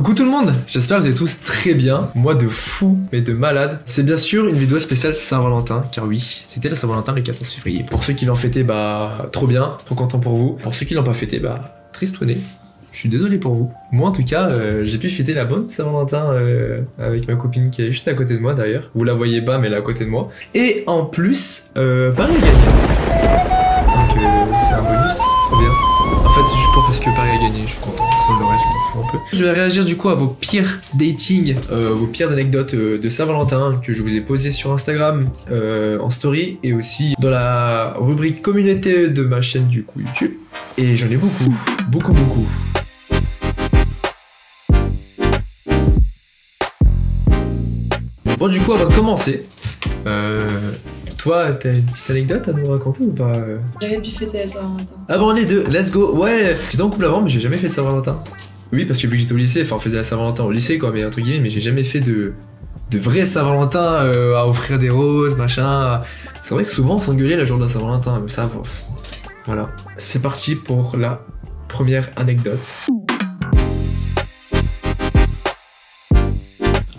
Coucou tout le monde, j'espère que vous allez tous très bien. Moi de fou, mais de malade. C'est bien sûr une vidéo spéciale Saint-Valentin, car oui, c'était la Saint-Valentin le 14 février. Pour ceux qui l'ont fêté, bah trop bien, trop content pour vous. Pour ceux qui l'ont pas fêté, bah tristouné. Je suis désolé pour vous. Moi en tout cas, j'ai pu fêter la bonne Saint-Valentin avec ma copine qui est juste à côté de moi d'ailleurs. Vous la voyez pas, mais elle est à côté de moi. Et en plus, Paris a gagné. Donc c'est un bonus, trop bien. En fait, c'est juste pour parce que Paris a gagné, je suis content. Sans le reste, je m'en fous un peu. Je vais réagir du coup à vos pires dating, vos pires anecdotes de Saint-Valentin que je vous ai posées sur Instagram en story et aussi dans la rubrique communauté de ma chaîne du coup YouTube. Et j'en ai beaucoup, beaucoup. Bon, du coup, avant de commencer, toi, t'as une petite anecdote à nous raconter ou pas J'avais pu fêter la Saint-Valentin. Ah bon, les deux, let's go. Ouais, j'étais en couple avant, mais j'ai jamais fait de Saint-Valentin. Oui, parce que vu que j'étais au lycée, enfin, on faisait la Saint-Valentin au lycée, quoi, mais entre guillemets, mais j'ai jamais fait de vrai Saint-Valentin à offrir des roses, machin. C'est vrai que souvent, on s'engueulait la journée de la Saint-Valentin, mais ça, bon, voilà. C'est parti pour la première anecdote.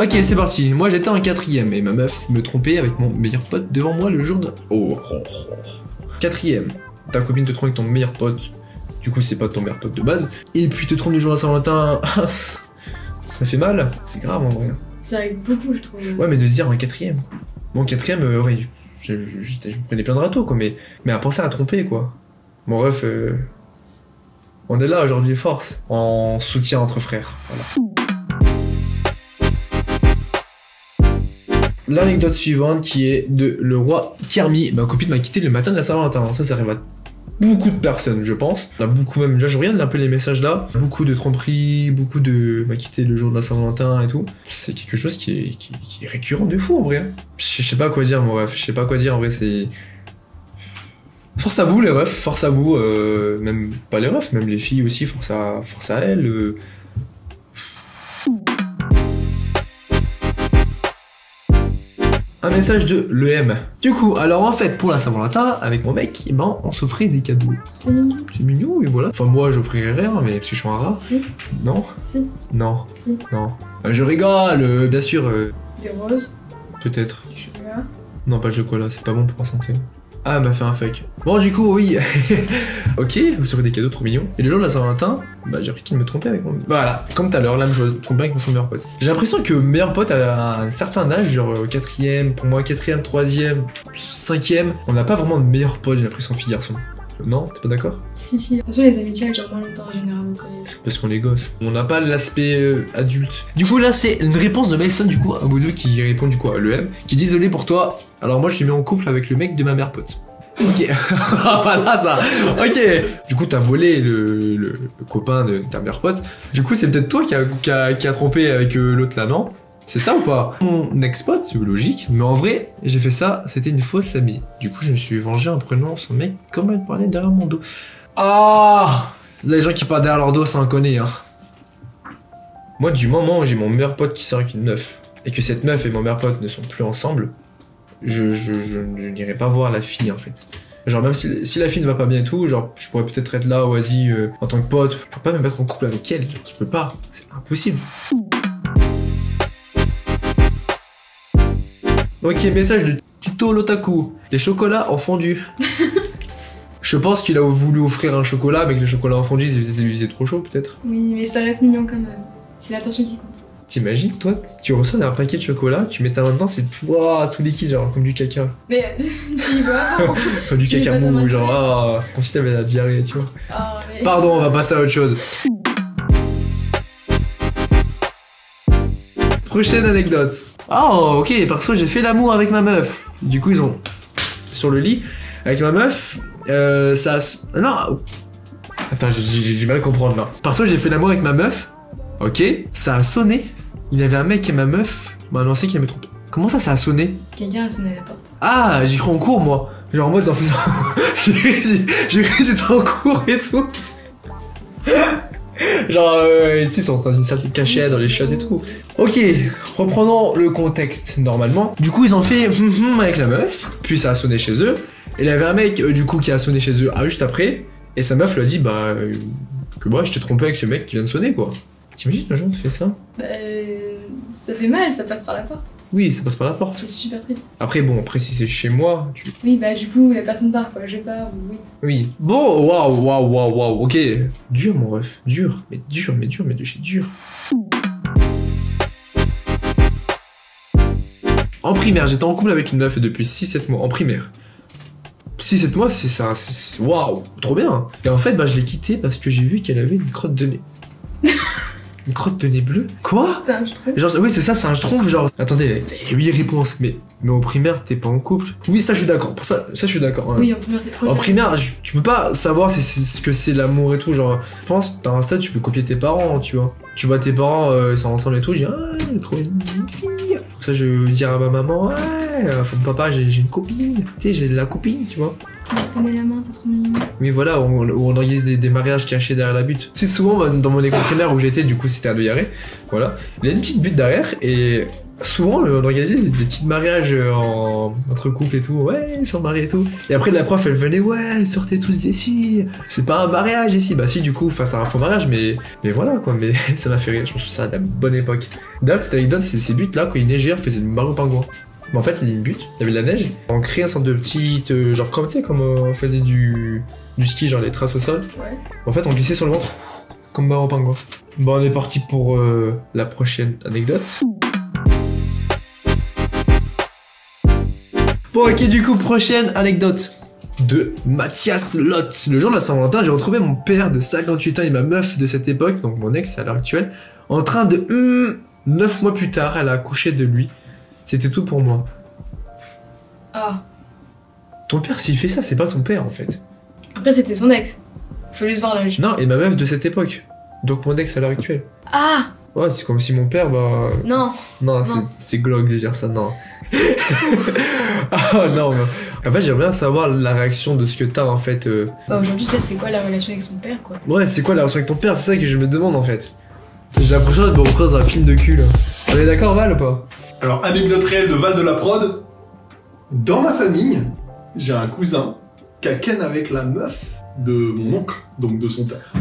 Ok, c'est parti. Moi, j'étais en quatrième et ma meuf me trompait avec mon meilleur pote devant moi le jour de... Quatrième. Ta copine te trompe avec ton meilleur pote. Du coup, c'est pas ton meilleur pote de base. Et puis te trompe le jour de la Saint-Valentin. Ça fait mal. C'est grave en vrai. Ça arrive beaucoup, je trouve. Ouais, mais de se dire en quatrième. Bon, quatrième, ouais, je me prenais plein de râteaux, quoi. Mais à penser à tromper, quoi. Bon, bref, on est là aujourd'hui, force. En soutien entre frères. Voilà. L'anecdote suivante qui est de le roi Kermi. Ma copine m'a quitté le matin de la Saint-Valentin. Ça arrive à beaucoup de personnes, je pense. Il y en a beaucoup même. Déjà, je regarde un peu les messages là. Beaucoup de tromperies, beaucoup de m'a quitté le jour de la Saint-Valentin et tout. C'est quelque chose qui est récurrent de fou en vrai. Je sais pas quoi dire, moi. Bref, je sais pas quoi dire en vrai. C'est force à vous les refs, force à vous. Même pas les refs, même les filles aussi. Force à elles. Un message de l'EM. Du coup, alors en fait, pour la Saint-Valentin, avec mon mec, ben, on s'offrait des cadeaux. C'est mignon, et voilà. Enfin, moi, j'offrirais rien, mais parce que je suis un rat. Si. Non. Si. Non. Si. Non. Je rigole, bien sûr. Des roses. Peut-être. Du chocolat. Non, pas de chocolat, c'est pas bon pour la santé. Ah, elle m'a fait un fake. Bon, du coup, oui. Ok, vous serez des cadeaux trop mignons. Et le jour de la Saint-Valentin, bah, j'ai appris qu'il me trompait avec mon... Voilà, comme tout à l'heure, là, je me trompais avec mon meilleur pote. J'ai l'impression que meilleur pote à un certain âge, genre 4ème, pour moi 4ème, 3ème, 5ème, on n'a pas vraiment de meilleur pote, j'ai l'impression, fille garçon. Non, t'es pas d'accord? Si. De toute façon, les amitiés elles durent moins longtemps en général au collège. Parce qu'on est gosses. On n'a pas l'aspect adulte. Du coup, là, c'est une réponse de Mason, du coup, à vous deux qui répond du coup à l'EM, qui dit désolé pour toi. Alors, moi, je suis mis en couple avec le mec de ma mère pote. Ok, voilà ça. Ok. Du coup, t'as volé le copain de ta meilleure pote. Du coup, c'est peut-être toi qui a trompé avec l'autre là, non? C'est ça ou pas? Mon ex-pote, c'est logique, mais en vrai, j'ai fait ça, c'était une fausse amie. Du coup, je me suis vengé en prenant son mec comme elle parlait derrière mon dos. Ah! Les gens qui parlent derrière leur dos, ça en connaît, hein. Moi, du moment où j'ai mon meilleur pote qui sort avec une meuf, et que cette meuf et mon meilleur pote ne sont plus ensemble, je n'irai pas voir la fille en fait. Genre même si la fille ne va pas bien et tout, genre je pourrais peut-être être là, vas-y, en tant que pote, je peux pas me mettre en couple avec elle, je peux pas, c'est impossible. Ok, message de Tito Lotaku. Les chocolats en fondu. Je pense qu'il a voulu offrir un chocolat, mais que le chocolat en fondu, il faisait trop chaud peut-être. Oui, mais ça reste mignon quand même. C'est l'attention qui compte. T'imagines, toi, tu reçois un paquet de chocolat, tu mets ta main dedans, c'est tout liquide, genre comme du caca. Mais tu y vois pas. Comme du caca mou, genre, comme si t'avais la diarrhée, tu vois. Oh, mais... Pardon, on va passer à autre chose. Prochaine anecdote. Oh, ok, perso, j'ai fait l'amour avec ma meuf. Du coup, ils ont... Sur le lit, avec ma meuf, ça... Non. Attends, j'ai du mal à comprendre, là. Perso, j'ai fait l'amour avec ma meuf. Ok, ça a sonné. Il y avait un mec et ma meuf m'a annoncé qu'il m'avait trompé. Comment ça a sonné? Quelqu'un a sonné à la porte. Ah, j'ai cru en cours, moi. Genre, moi, ils en faisaient... j'ai cru que c'était en cours et tout. Genre, ils sont dans une salle cachée, dans les chiottes et tout. Ok, reprenons le contexte, normalement. Du coup, ils ont fait avec la meuf, puis ça a sonné chez eux. Et il y avait un mec, du coup, qui a sonné chez eux juste après. Et sa meuf lui a dit, bah... que moi, je t'ai trompé avec ce mec qui vient de sonner, quoi. T'imagines un jour on te fait ça? Bah, ça fait mal, ça passe par la porte. Oui, ça passe par la porte. C'est super triste. Après, bon, après, si c'est chez moi, tu. Oui, bah du coup, la personne part quoi, je pars, ou oui. Oui. Bon, waouh, ok. Dur, mon ref. Dur. Mais dur, c'est dur. En primaire, j'étais en couple avec une meuf depuis 6-7 mois. En primaire. 6-7 mois, c'est ça. Waouh, trop bien. Et en fait, bah, je l'ai quittée parce que j'ai vu qu'elle avait une crotte de nez. Une crotte de nez bleue? Quoi? C'est un schtroumpf. Genre, oui, c'est ça, c'est un schtroumpf, genre. Attendez, 8 réponses. Mais au primaire, t'es pas en couple? Oui, ça, je suis d'accord. Pour ça, je suis d'accord. Oui, en primaire, c'est trop En bien. primaire, tu peux pas savoir ce que c'est l'amour et tout. Genre, je pense, t'as un stade, tu peux copier tes parents, tu vois. Tu vois tes parents, ils sont ensemble et tout. Je dis, ah, j'ai trouvé une fille. Comme ça, je vais dire à ma maman, ouais, papa, j'ai une copine. Tu sais, j'ai de la copine, tu vois. Tenez la main, c'est trop mignon. Mais voilà, on organise des mariages cachés derrière la butte. Tu sais, souvent, dans mon école primaire où j'étais, du coup, c'était à Neuillarret. Voilà. Il y a une petite butte derrière et souvent, on organisait des petits mariages entre couples et tout. Ouais, ils sont mariés et tout. Et après, la prof, elle venait, ouais, sortez tous d'ici. C'est pas un mariage ici. Bah, si, du coup, c'est un faux mariage, mais voilà, quoi. Mais ça m'a fait rire. Je trouve ça à la bonne époque. D'ailleurs, cette anecdote, c'est ces buttes-là, quand il neigeait, on faisait une marée aux pingouins. Mais en fait, il y avait une butte, il y avait de la neige. On créait un sorte de petite. Genre, comme tu sais, comme on faisait du ski, genre les traces au sol. Ouais. En fait, on glissait sur le ventre, comme marée aux pingouins. Bon, on est parti pour la prochaine anecdote. Bon, ok, du coup, prochaine anecdote de Mathias Lott. Le jour de la Saint-Valentin, j'ai retrouvé mon père de 58 ans et ma meuf de cette époque, donc mon ex à l'heure actuelle, en train de 9 mois plus tard, elle a accouché de lui. C'était tout pour moi. Ah. Ton père, s'il fait ça, c'est pas ton père en fait. Après, c'était son ex. Faut juste voir l'âge. Non, et ma meuf de cette époque. Donc mon ex à l'heure actuelle. Ah. Ouais, c'est comme si mon père, bah. Non. Non, Non. c'est glauque de dire ça, non. Ah non, non. En fait, j'aimerais bien savoir la réaction de ce que t'as en fait. Bah aujourd'hui, tu sais, c'est quoi la relation avec son père, quoi. Ouais, c'est quoi la relation avec ton père? C'est ça que je me demande en fait. J'ai l'impression de me reprendre dans un film de cul là. On est d'accord, Val, ou pas? Alors, anecdote réelle de Val de la Prod. Dans ma famille, j'ai un cousin qui a ken avec la meuf de mon oncle, donc de son père.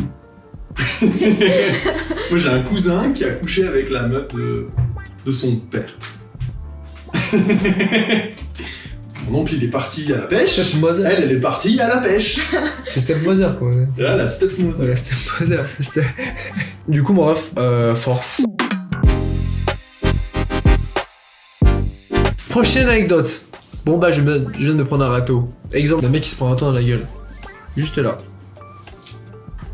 Moi, j'ai un cousin qui a couché avec la meuf de son père. Mon oncle, il est parti à la pêche. Stepmother. Elle est partie à la pêche. C'est Stepmother quoi. C'est là la stepmother. Ouais, Stepmother. Du coup, mon ref, force. Prochaine anecdote. Bon bah je viens de me prendre un râteau. Exemple d'un mec qui se prend un râteau dans la gueule. Juste là.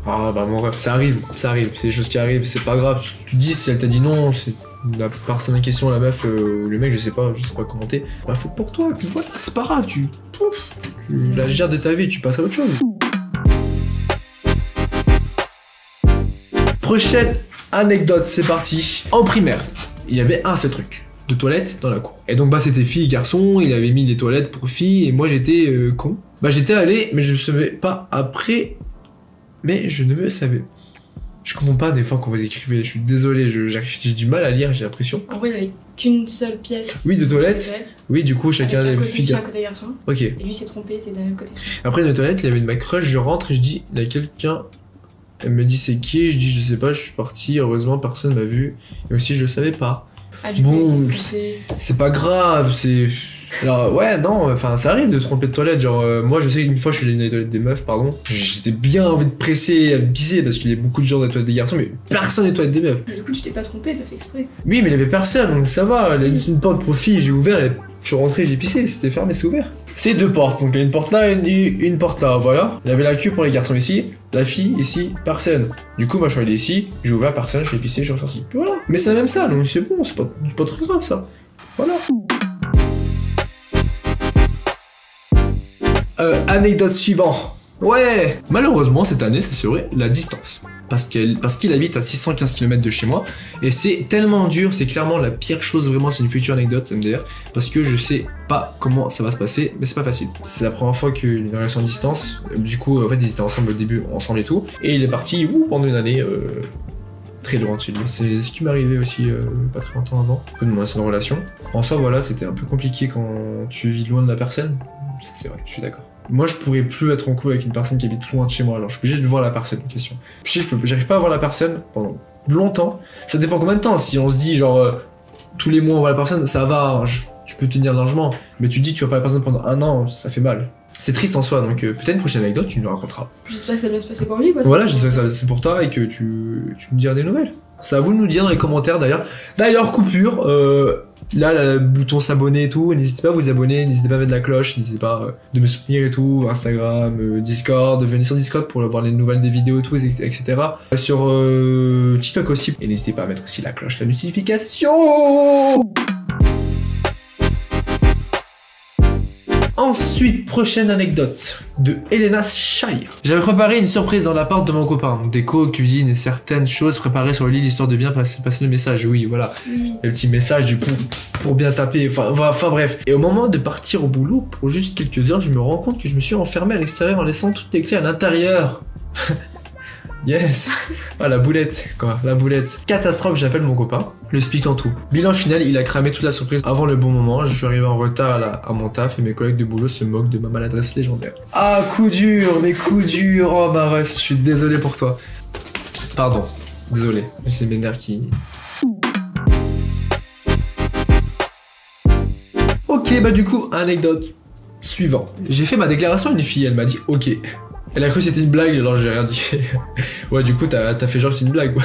Ah bah mon ref, ça arrive, c'est des choses qui arrivent, c'est pas grave. Tu dis si elle t'a dit non, c'est la personne en question, la meuf ou le mec, je sais pas commenter. Bah fais pour toi, et puis voilà, c'est pas grave, tu la gères de ta vie, tu passes à autre chose. Prochaine anecdote, c'est parti. En primaire, il y avait un seul truc. De toilettes dans la cour. Et donc bah c'était filles et garçons, il avait mis les toilettes pour filles et moi j'étais con. Bah j'étais allé mais je ne savais pas après, mais je ne me savais. Je comprends pas des fois quand vous écrivez, je suis désolé, j'ai du mal à lire, j'ai l'impression. En vrai, il avait qu'une seule pièce. Oui, de toilettes. Oui, du coup chacun avec les un côté filles. fille, un côté garçon. Ok. Et lui s'est trompé, c'est d'un autre côté. Après dans les toilettes, il y avait une ma crush, je rentre et je dis, il y a quelqu'un. Elle me dit c'est qui, je dis je sais pas, je suis parti, heureusement personne m'a vu. Et aussi je le savais pas. Ah, du Bon, coup, c'est pas grave, c'est... Alors ouais, non, enfin ça arrive de se tromper de toilette, genre moi je sais qu'une fois je suis allé dans les toilettes des meufs, pardon, j'étais bien envie de presser, à me pisser parce qu'il y a beaucoup de gens dans les toilettes des garçons, mais personne dans les toilettes des meufs. Mais du coup, tu t'es pas trompé, t'as fait exprès. Oui, mais il y avait personne, donc ça va, il y a juste une porte pour filles, j'ai ouvert, je suis rentré, j'ai pissé, c'était fermé, c'est ouvert. C'est deux portes, donc il y a une porte là et une porte là, voilà. Il y avait la queue pour les garçons ici, la fille ici, personne. Du coup, moi je suis allé ici, j'ai ouvert personne, je suis pissé, je suis ressorti. Voilà. Mais c'est même ça, donc c'est bon, c'est pas trop grave ça. Voilà. Anecdote suivante. Ouais. Malheureusement, cette année, ça serait la distance. Parce qu'il habite à 615 km de chez moi. Et c'est tellement dur, c'est clairement la pire chose, vraiment, c'est une future anecdote, MDR. Parce que je sais pas comment ça va se passer, mais c'est pas facile. C'est la première fois qu'une relation à distance. Du coup, en fait, ils étaient ensemble au début, ensemble et tout. Et il est parti pendant une année très loin de chez lui. C'est ce qui m'est arrivé aussi pas très longtemps avant. De mon ancienne relation. En soi, voilà, c'était un peu compliqué quand tu vis loin de la personne. Ça, c'est vrai, je suis d'accord. Moi, je pourrais plus être en couple avec une personne qui habite loin de chez moi, alors je suis obligé de voir la personne en question. Puis j'arrive pas à voir la personne pendant longtemps. Ça dépend combien de temps. Si on se dit genre tous les mois on voit la personne, ça va, tu peux tenir largement. Mais tu dis tu vois pas la personne pendant 1 an, ça fait mal. C'est triste en soi, donc peut-être une prochaine anecdote, tu nous raconteras. J'espère que ça va bien se passer pour lui, quoi. Voilà, j'espère que ça c'est pour toi et que tu me diras des nouvelles. C'est à vous de nous dire dans les commentaires d'ailleurs. D'ailleurs, coupure, là, le bouton s'abonner et tout, n'hésitez pas à vous abonner, n'hésitez pas à mettre la cloche, n'hésitez pas de me soutenir et tout, Instagram, Discord, venez sur Discord pour voir les nouvelles des vidéos et tout, etc. Sur TikTok aussi, et n'hésitez pas à mettre aussi la cloche, la notification. Ensuite, prochaine anecdote de Elena Shire. J'avais préparé une surprise dans l'appart de mon copain. Déco, cuisine et certaines choses préparées sur le lit, l'histoire de bien passer le message. Oui, voilà. Le petit message du pour bien taper. Enfin bref. Et au moment de partir au boulot, pour juste quelques heures, je me rends compte que je me suis enfermé à l'extérieur en laissant toutes les clés à l'intérieur. Yes. Ah, la boulette, quoi, la boulette. Catastrophe, j'appelle mon copain, le expliquant tout. Bilan final, il a cramé toute la surprise avant le bon moment. Je suis arrivé en retard à mon taf et mes collègues de boulot se moquent de ma maladresse légendaire. Ah, coup dur, mais coup dur. Oh, Mares, je suis désolé pour toi. Pardon, désolé. C'est mes nerfs qui... Ok, bah du coup, anecdote suivant. J'ai fait ma déclaration à une fille, elle m'a dit ok. Elle a cru que c'était une blague, alors j'ai rien dit. Ouais, du coup, t'as fait genre que c'est une blague, ouais.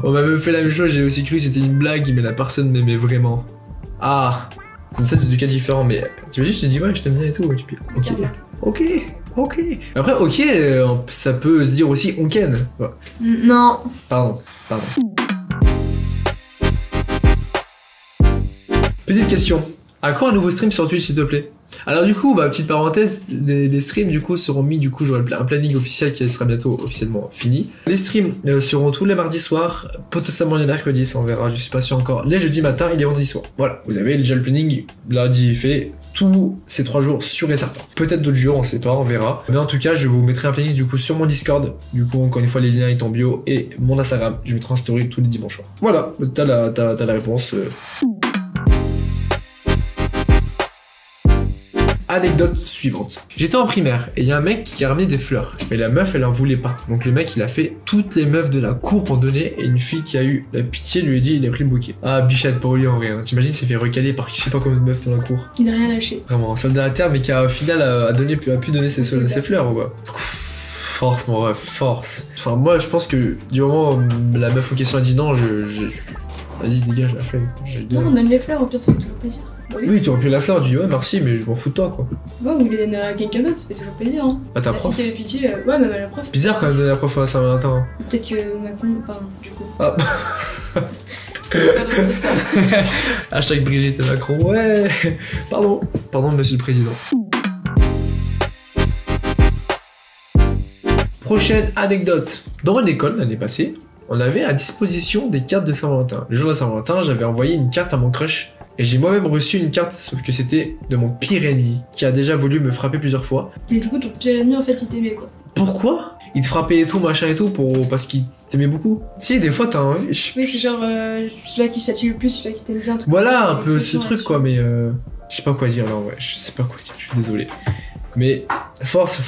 On m'a même fait la même chose, j'ai aussi cru que c'était une blague, mais la personne m'aimait vraiment. Ah, c'est du cas différent, mais tu m'as dit, je te dis, ouais, je t'aime bien et tout. Tu dis, ok. Après, ok, ça peut se dire aussi on ken. Ouais. Non. Pardon. Petite question. À quand un nouveau stream sur Twitch, s'il te plaît? Alors du coup, petite parenthèse, les streams du coup seront mis, du coup j'aurai un planning officiel qui sera bientôt officiellement fini. Les streams seront tous les mardis soirs, potentiellement les mercredis, ça on verra, je suis pas sûr encore, les jeudis matin et les vendredis soirs. Voilà, vous avez déjà le planning, là dit et fait, tous ces 3 jours sûr et certain. Peut-être d'autres jours, on sait pas, on verra. Mais en tout cas, je vous mettrai un planning du coup sur mon Discord, du coup encore une fois les liens sont en bio, et mon Instagram, je mettrai en story tous les dimanches soirs. Voilà, t'as la réponse. Anecdote suivante. J'étais en primaire et il y a un mec qui a ramené des fleurs. Mais la meuf, elle en voulait pas. Donc le mec, il a fait toutes les meufs de la cour pour donner et une fille qui a eu la pitié lui a dit il a pris le bouquet. Ah, bichette pour lui en vrai. Hein. T'imagines, s'est fait recaler par je sais pas combien de meufs dans la cour. Il n'a rien lâché. Vraiment, un soldat à terre mais qui a au final a pu donner ses fleurs ou quoi. Force mon ref, force. Enfin moi je pense que du moment où la meuf en question a dit non, vas-y dégage la flemme. Non, on donne les fleurs, au pire ça fait toujours plaisir. Oui, tu aurais pu la fleur, tu dis ouais merci mais je m'en fous de toi quoi. Ouais, ou les donner à quelqu'un d'autre, ça fait toujours plaisir. Hein. Ah ta la prof. fille qui avait pitié, ouais même à la prof. Bizarre quand même donner la prof à Saint-Valentin. Hein. Peut-être que Macron, pardon, du coup. Ah. Ça. Hashtag Brigitte et Macron, ouais. Pardon monsieur le président. Prochaine anecdote. Dans mon école l'année passée, on avait à disposition des cartes de Saint-Valentin. Le jour de Saint-Valentin, j'avais envoyé une carte à mon crush. Et j'ai moi-même reçu une carte, sauf que c'était de mon pire ennemi, qui a déjà voulu me frapper plusieurs fois. Mais du coup, ton pire ennemi, en fait, il t'aimait, quoi. Pourquoi? Il te frappait et tout, machin et tout, parce qu'il t'aimait beaucoup. Si, des fois, t'as envie... Oui, c'est genre, celui-là qui châtie le plus, celui-là qui t'aime bien. Voilà, un peu ce truc, quoi, mais... je sais pas quoi dire, là, ouais, je sais pas quoi dire, je suis désolé. Mais force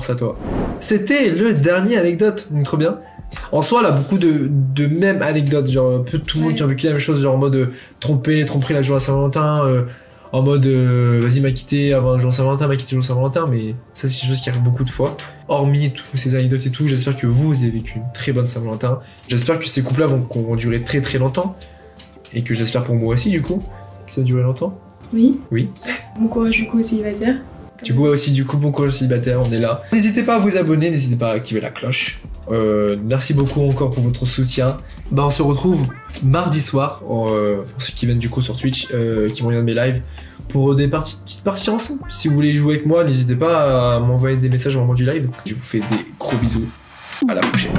à toi. C'était le dernier anecdote, donc trop bien. En soi, là, beaucoup de mêmes anecdotes, genre un peu tout le monde qui a vécu la même chose, genre en mode tromperie la journée à Saint-Valentin, en mode vas-y m'a quitté avant le jour à Saint-Valentin, m'a quitté le jour à Saint-Valentin, mais ça c'est quelque chose qui arrive beaucoup de fois. Hormis toutes ces anecdotes et tout, j'espère que vous avez vécu une très bonne Saint-Valentin. J'espère que ces couples-là vont durer très très longtemps, et que j'espère pour moi aussi du coup, que ça va durer longtemps. Oui. Oui. Bon courage du coup aux célibataires. Du coup aussi du coup bon courage aux célibataires, on est là. N'hésitez pas à vous abonner, n'hésitez pas à activer la cloche. Merci beaucoup encore pour votre soutien. On se retrouve mardi soir pour ceux qui viennent du coup sur Twitch, qui vont regarder mes lives pour des petites parties ensemble. Si vous voulez jouer avec moi, n'hésitez pas à m'envoyer des messages au moment du live. Je vous fais des gros bisous. À la prochaine.